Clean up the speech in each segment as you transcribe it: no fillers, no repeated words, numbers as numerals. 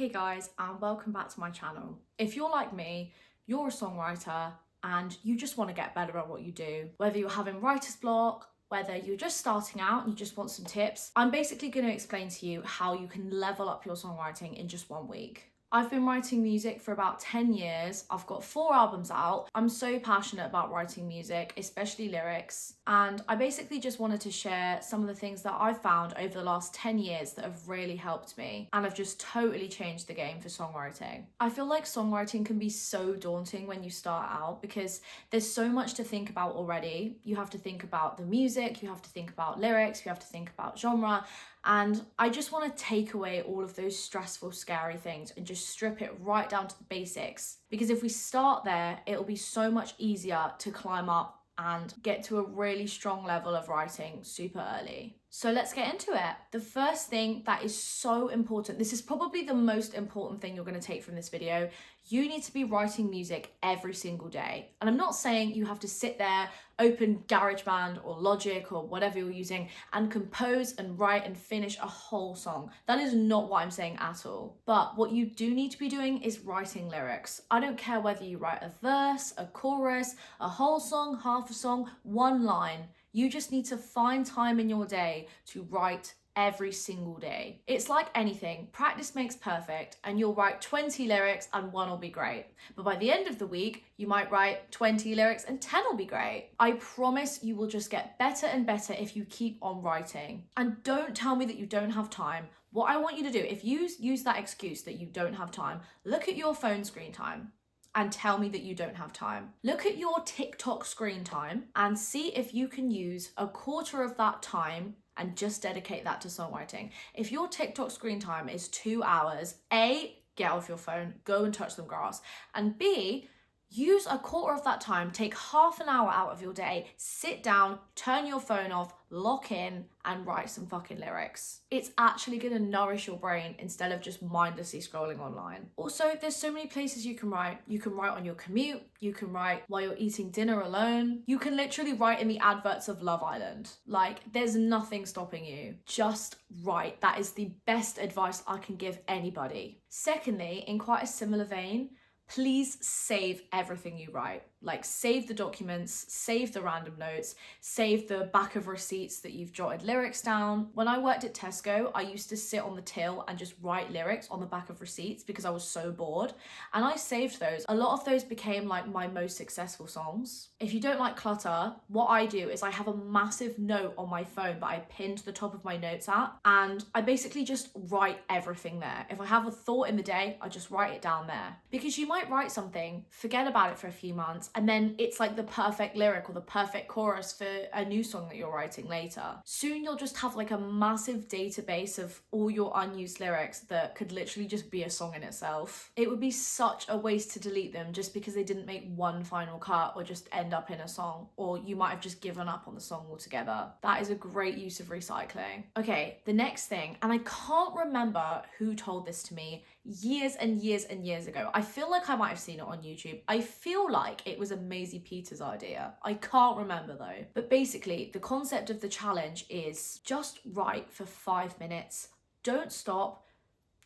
Hey guys, and welcome back to my channel. If you're like me, you're a songwriter and you just want to get better at what you do, whether you're having writer's block, whether you're just starting out and you just want some tips, I'm basically going to explain to you how you can level up your songwriting in just 1 week. I've been writing music for about 10 years. I've got 4 albums out. I'm so passionate about writing music, especially lyrics. And I basically just wanted to share some of the things that I've found over the last 10 years that have really helped me. And have just totally changed the game for songwriting. I feel like songwriting can be so daunting when you start out because there's so much to think about already. You have to think about the music, you have to think about lyrics, you have to think about genre. And I just want to take away all of those stressful, scary things and just strip it right down to the basics. Because if we start there, it'll be so much easier to climb up and get to a really strong level of writing super early. So let's get into it. The first thing that is so important, this is probably the most important thing you're going to take from this video. You need to be writing music every single day. And I'm not saying you have to sit there, open GarageBand or Logic or whatever you're using and compose and write and finish a whole song. That is not what I'm saying at all. But what you do need to be doing is writing lyrics. I don't care whether you write a verse, a chorus, a whole song, half a song, one line. You just need to find time in your day to write every single day. It's like anything, practice makes perfect, and you'll write 20 lyrics and 1 will be great. But by the end of the week, you might write 20 lyrics and 10 will be great. I promise you will just get better and better if you keep on writing. And don't tell me that you don't have time. What I want you to do, if you use that excuse that you don't have time, look at your phone screen time and tell me that you don't have time. Look at your TikTok screen time and see if you can use a quarter of that time and just dedicate that to songwriting. If your TikTok screen time is 2 hours, A, get off your phone, go and touch some grass, and B, use a quarter of that time, take half an hour out of your day, sit down, turn your phone off, lock in, and write some fucking lyrics. It's actually gonna nourish your brain instead of just mindlessly scrolling online. Also, there's so many places you can write. You can write on your commute, you can write while you're eating dinner alone, you can literally write in the adverts of Love Island. Like, there's nothing stopping you. Just write. That is the best advice I can give anybody. Secondly, in quite a similar vein, please save everything you write. Like, save the documents, save the random notes, save the back of receipts that you've jotted lyrics down. When I worked at Tesco, I used to sit on the till and just write lyrics on the back of receipts because I was so bored. And I saved those. A lot of those became like my most successful songs. If you don't like clutter, what I do is I have a massive note on my phone that I pin to the top of my notes at. And I basically just write everything there. If I have a thought in the day, I just write it down there. Because you might write something, forget about it for a few months, and then it's like the perfect lyric or the perfect chorus for a new song that you're writing later. Soon you'll just have like a massive database of all your unused lyrics that could literally just be a song in itself. It would be such a waste to delete them just because they didn't make one final cut or just end up in a song, or you might have just given up on the song altogether. That is a great use of recycling. Okay, the next thing, and I can't remember who told this to me years and years and years ago. I feel like I might have seen it on YouTube. I feel like it was a Maisie Peters idea. I can't remember though. But basically, the concept of the challenge is just write for 5 minutes. Don't stop.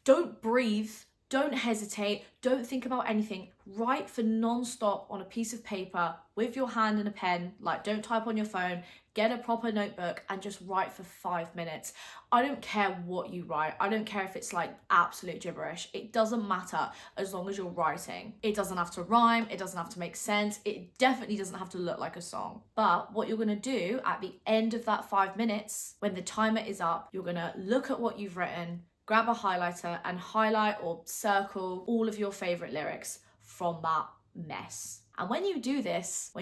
Don't breathe. Don't hesitate. Don't think about anything. Write for non-stop on a piece of paper with your hand and a pen. Like, don't type on your phone. Get a proper notebook and just write for 5 minutes. I don't care what you write. I don't care if it's like absolute gibberish. It doesn't matter as long as you're writing. It doesn't have to rhyme. It doesn't have to make sense. It definitely doesn't have to look like a song. But what you're gonna do at the end of that 5 minutes, when the timer is up, you're gonna look at what you've written, grab a highlighter and highlight or circle all of your favorite lyrics from that mess. And when you do this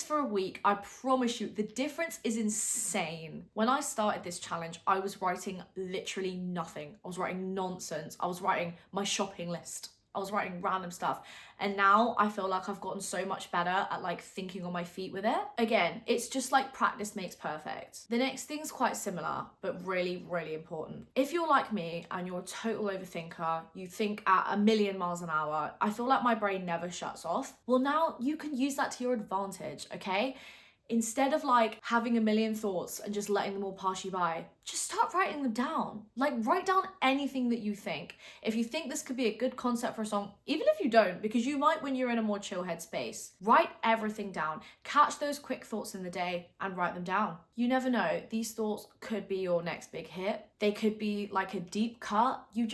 for a week, I promise you, the difference is insane. When I started this challenge, I was writing literally nothing. I was writing nonsense. I was writing my shopping list. I was writing random stuff. And now I feel like I've gotten so much better at like thinking on my feet with it. Again, it's just like practice makes perfect. The next thing's quite similar, but really, really important. If you're like me and you're a total overthinker, you think at 1,000,000 miles an hour, I feel like my brain never shuts off. Well, now you can use that to your advantage, okay? Instead of like having a million thoughts and just letting them all pass you by, just start writing them down. Like, write down anything that you think. If you think this could be a good concept for a song, even if you don't, because you might when you're in a more chill headspace, write everything down. Catch those quick thoughts in the day and write them down. You never know, these thoughts could be your next big hit. They could be like a deep cut. You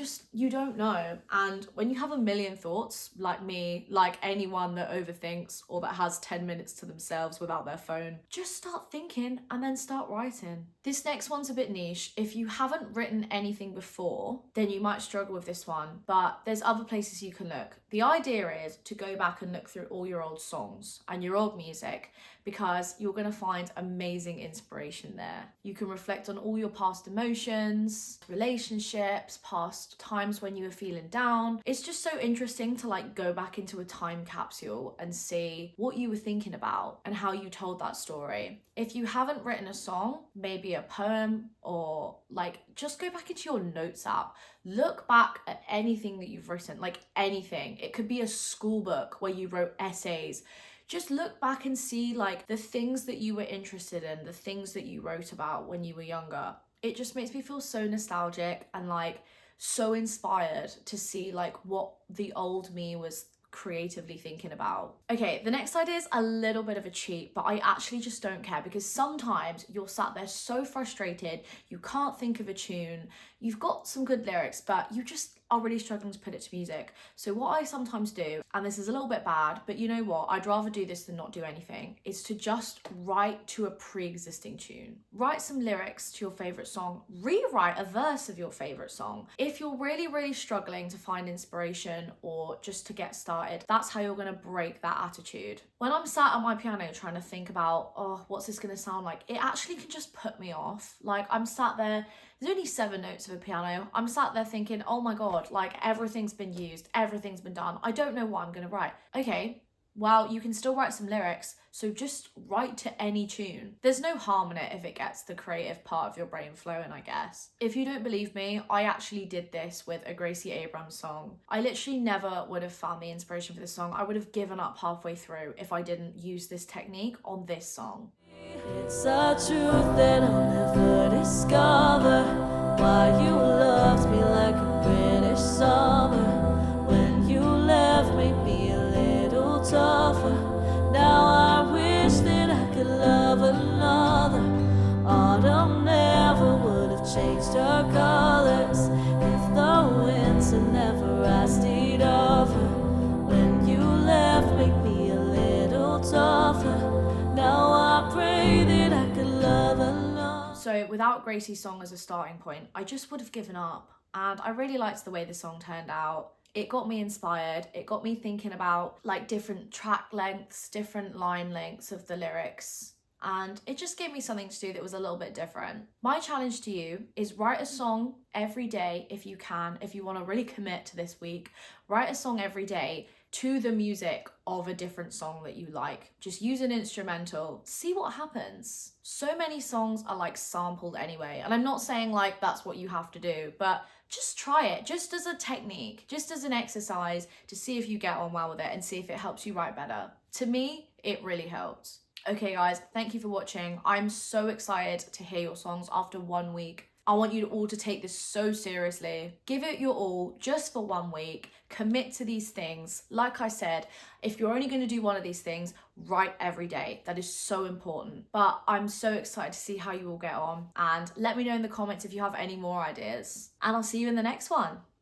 don't know. And when you have a million thoughts, like me, like anyone that overthinks or that has 10 minutes to themselves without their phone, just start thinking and then start writing. This next one's a bit niche. If you haven't written anything before, then you might struggle with this one, but there's other places you can look. The idea is to go back and look through all your old songs and your old music, because you're going to find amazing inspiration there. You can reflect on all your past emotions, relationships, past times when you were feeling down. It's just so interesting to like go back into a time capsule and see what you were thinking about and how you told that story. If you haven't written a song, maybe a poem, or like just go back into your notes app. Look back at anything that you've written, like anything. It could be a school book where you wrote essays. Just look back and see like the things that you were interested in, the things that you wrote about when you were younger. It just makes me feel so nostalgic and like so inspired to see like what the old me was creatively thinking about. Okay, the next idea is a little bit of a cheat, but I actually just don't care, because sometimes you're sat there so frustrated, you can't think of a tune, you've got some good lyrics, but you just are really struggling to put it to music. So what I sometimes do, and this is a little bit bad, but you know what, I'd rather do this than not do anything, is to just write to a pre-existing tune. Write some lyrics to your favorite song, rewrite a verse of your favorite song. If you're really struggling to find inspiration or just to get started, that's how you're gonna break that attitude. When I'm sat at my piano trying to think about, oh, what's this gonna sound like, it actually can just put me off. Like, I'm sat there, there's only 7 notes of a piano. I'm sat there thinking, oh my God, like everything's been used, everything's been done. I don't know what I'm gonna write. Okay, well, you can still write some lyrics, so just write to any tune. There's no harm in it if it gets the creative part of your brain flowing, I guess. If you don't believe me, I actually did this with a Gracie Abrams song. I literally never would have found the inspiration for this song. I would have given up halfway through if I didn't use this technique on this song. It's a truth that I'll never discover, why you loved me like a British summer. When you left, made me a little tougher. Now I wish that I could love another. Autumn never would have changed her colors if the winter never asked it of her. When you left, made me a little tougher. Now I pray that I could love another. So without Gracie's song as a starting point, I just would have given up. And I really liked the way the song turned out. It got me inspired. It got me thinking about like different track lengths, different line lengths of the lyrics. And it just gave me something to do that was a little bit different. My challenge to you is write a song every day if you can. If you want to really commit to this week, write a song every day to the music of a different song that you like. Just use an instrumental, see what happens. So many songs are like sampled anyway, and I'm not saying like that's what you have to do, but just try it, just as a technique, just as an exercise to see if you get on well with it and see if it helps you write better. To me, it really helped. Okay guys, thank you for watching. I'm so excited to hear your songs after 1 week. I want you all to take this so seriously. Give it your all just for 1 week. Commit to these things. Like I said, if you're only going to do one of these things, write every day. That is so important. But I'm so excited to see how you all get on. And let me know in the comments if you have any more ideas. And I'll see you in the next one.